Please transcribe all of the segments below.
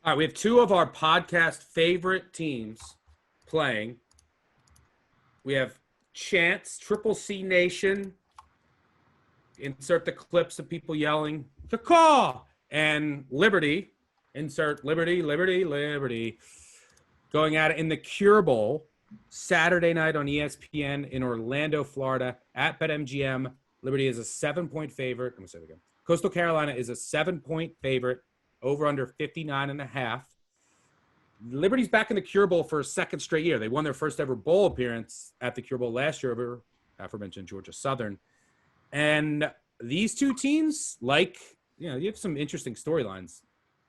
All right, we have two of our podcast favorite teams playing. We have Chance, Triple C Nation. Insert the clips of people yelling, "Caw!" And Liberty. Insert Liberty, Liberty, Liberty. Going at it in the Cure Bowl Saturday night on ESPN in Orlando, Florida at BetMGM. Liberty is a 7-point favorite. I'm going to say it again. Coastal Carolina is a 7-point favorite, over under 59.5. Liberty's back in the Cure Bowl for a second straight year. They won their first ever bowl appearance at the Cure Bowl last year over aforementioned Georgia Southern. And these two teams, you have some interesting storylines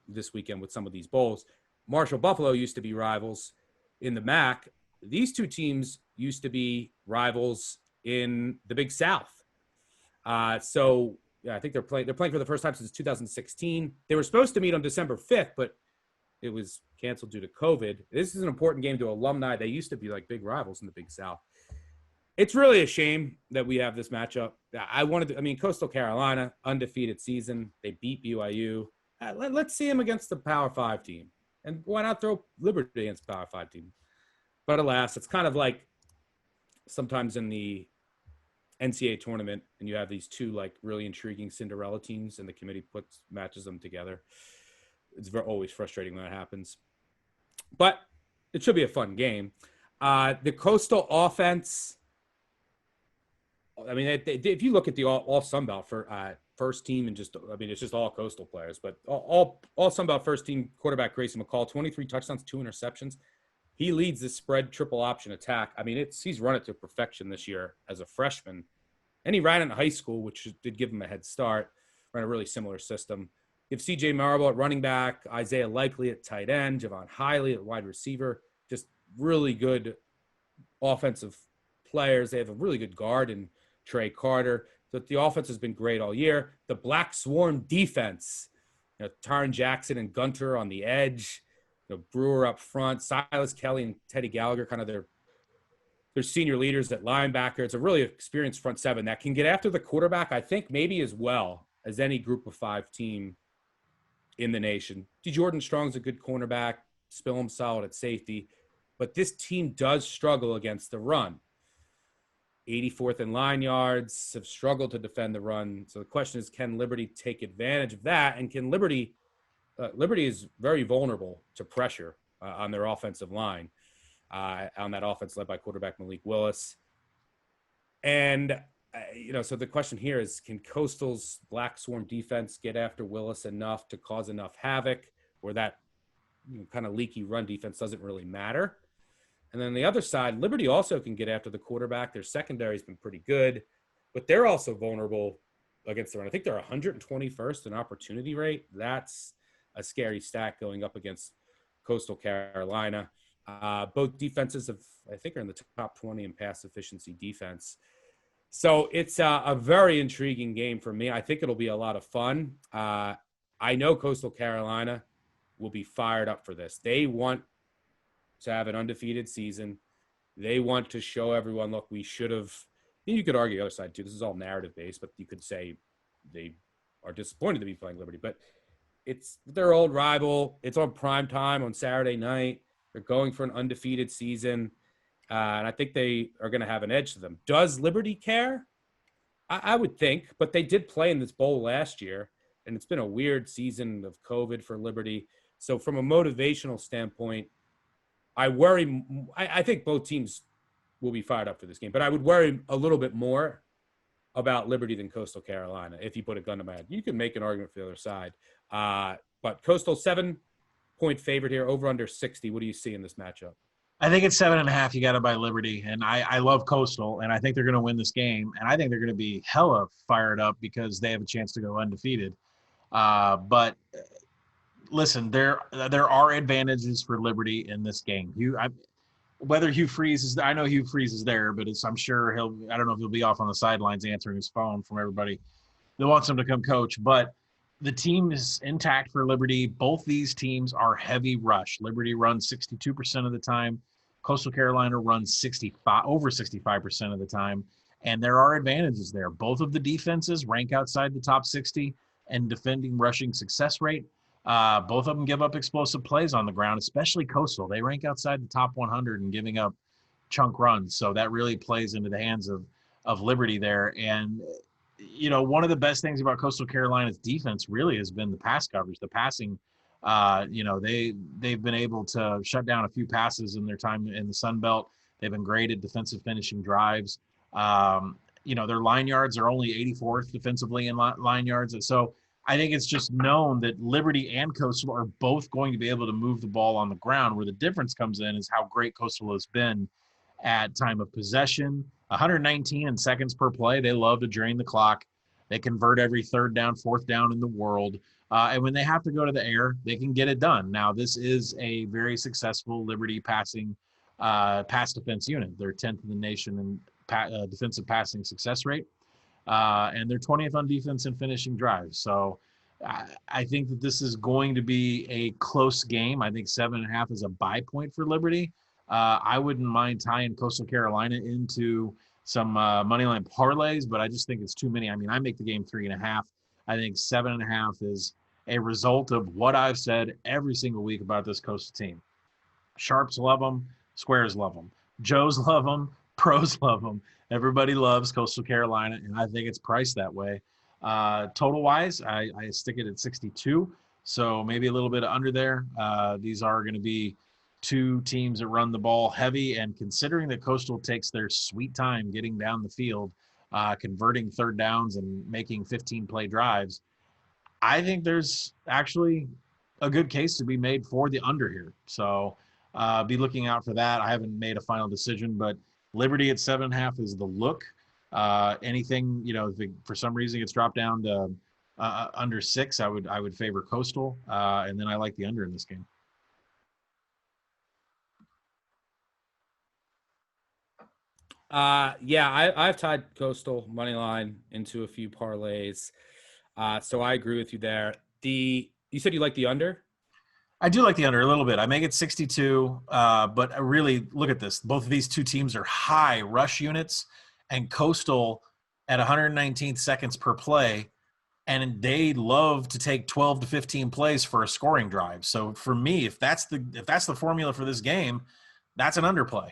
this weekend with some of these bowls. Marshall Buffalo used to be rivals in the MAC. These two teams used to be rivals in the Big South. I think they're playing for the first time since 2016. They were supposed to meet on December 5th, but it was canceled due to COVID. This is an important game to alumni. They used to be like big rivals in the Big South. It's really a shame that we have this matchup. Coastal Carolina, undefeated season. They beat BYU. Let's see them against the Power 5 team. And why not throw Liberty against the Power 5 team? But alas, it's kind of like sometimes in the NCAA tournament, and you have these two like really intriguing Cinderella teams, and the committee matches them together. It's always frustrating when that happens. But it should be a fun game. The Coastal offense, if you look at the all Sunbelt for first team and it's just all Coastal players, but all Sunbelt first team quarterback Grayson McCall, 23 touchdowns, 2 interceptions. He leads the spread triple option attack. He's run it to perfection this year as a freshman, and he ran it in high school, which did give him a head start. Ran a really similar system. You have C.J. Marable at running back, Isaiah Likely at tight end, Javon Hiley at wide receiver. Just really good offensive players. They have a really good guard in Trey Carter. So the offense has been great all year. The Black Swarm defense, Taryn Jackson and Gunter on the edge, Brewer up front, Silas Kelly and Teddy Gallagher, kind of their senior leaders at linebacker. It's a really experienced front seven that can get after the quarterback, I think, maybe as well as any group of 5 team in the nation. Jordan Strong's a good cornerback, Spillum solid at safety, but this team does struggle against the run. 84th in line yards, have struggled to defend the run. So the question is, can Liberty take advantage of that? And can Liberty is very vulnerable to pressure on their offensive line, on that offense led by quarterback Malik Willis. And, so the question here is, can Coastal's Black Swarm defense get after Willis enough to cause enough havoc where that kind of leaky run defense doesn't really matter? And then the other side, Liberty also can get after the quarterback. Their secondary has been pretty good, but they're also vulnerable against the run. I think they're 121st in opportunity rate. That's a scary stat going up against Coastal Carolina. Both defenses I think are in the top 20 in pass efficiency defense. So it's a very intriguing game for me. I think it'll be a lot of fun. I know Coastal Carolina will be fired up for this. They want to have an undefeated season. They want to show everyone, look, we should have. You could argue the other side too. This is all narrative based, but you could say they are disappointed to be playing Liberty. But it's their old rival. It's on prime time on Saturday night. They're going for an undefeated season, and I think they are going to have an edge to them. Does Liberty care? I would think, but they did play in this bowl last year, and it's been a weird season of COVID for Liberty. So from a motivational standpoint, I worry. I think both teams will be fired up for this game, but I would worry a little bit more about Liberty than Coastal Carolina. If you put a gun to my head, you can make an argument for the other side. But Coastal 7-point favorite here, over under 60. What do you see in this matchup? I think it's 7.5. You got to buy Liberty, and I love Coastal, and I think they're going to win this game, and I think they're going to be hella fired up because they have a chance to go undefeated. But listen, there are advantages for Liberty in this game. Whether Hugh Freeze is, I know Hugh Freeze is there, but I'm sure I don't know if he'll be off on the sidelines answering his phone from everybody that wants him to come coach. But the team is intact for Liberty. Both these teams are heavy rush. Liberty runs 62% of the time. Coastal Carolina runs over 65% of the time. And there are advantages there. Both of the defenses rank outside the top 60 and defending rushing success rate. Both of them give up explosive plays on the ground, especially Coastal. They rank outside the top 100 in giving up chunk runs. So that really plays into the hands of Liberty there. And, one of the best things about Coastal Carolina's defense really has been the pass coverage, the passing. They've been able to shut down a few passes in their time in the Sun Belt. They've been great at defensive finishing drives. Their line yards are only 84th defensively in line yards. And so I think it's just known that Liberty and Coastal are both going to be able to move the ball on the ground. Where the difference comes in is how great Coastal has been at time of possession, 119 in seconds per play. They love to drain the clock. They convert every third down, fourth down in the world. And when they have to go to the air, they can get it done. Now, this is a very successful Liberty passing pass defense unit. They're 10th in the nation in defensive passing success rate. And they're 20th on defense and finishing drives. So I think that this is going to be a close game. I think 7.5 is a buy point for Liberty. I wouldn't mind tying Coastal Carolina into some moneyline parlays, but I just think it's too many. I mean, I make the game 3.5. I think 7.5 is a result of what I've said every single week about this Coastal team. Sharps love them. Squares love them. Joes love them. Pros love them. Everybody loves Coastal Carolina, and I think it's priced that way. Total-wise, I stick it at 62, so maybe a little bit under there. These are going to be two teams that run the ball heavy, and considering that Coastal takes their sweet time getting down the field, converting third downs and making 15-play drives, I think there's actually a good case to be made for the under here. So be looking out for that. I haven't made a final decision, but Liberty at 7.5 is the look. Anything, if for some reason it's dropped down to under 6, I would favor Coastal, and then I like the under in this game. I've tied Coastal money line into a few parlays, so I agree with you there. You said you like the under? I do like the under a little bit. I make it 62, but I really look at this. Both of these two teams are high rush units, and Coastal at 119 seconds per play, and they love to take 12 to 15 plays for a scoring drive. So for me, if that's the formula for this game, that's an underplay.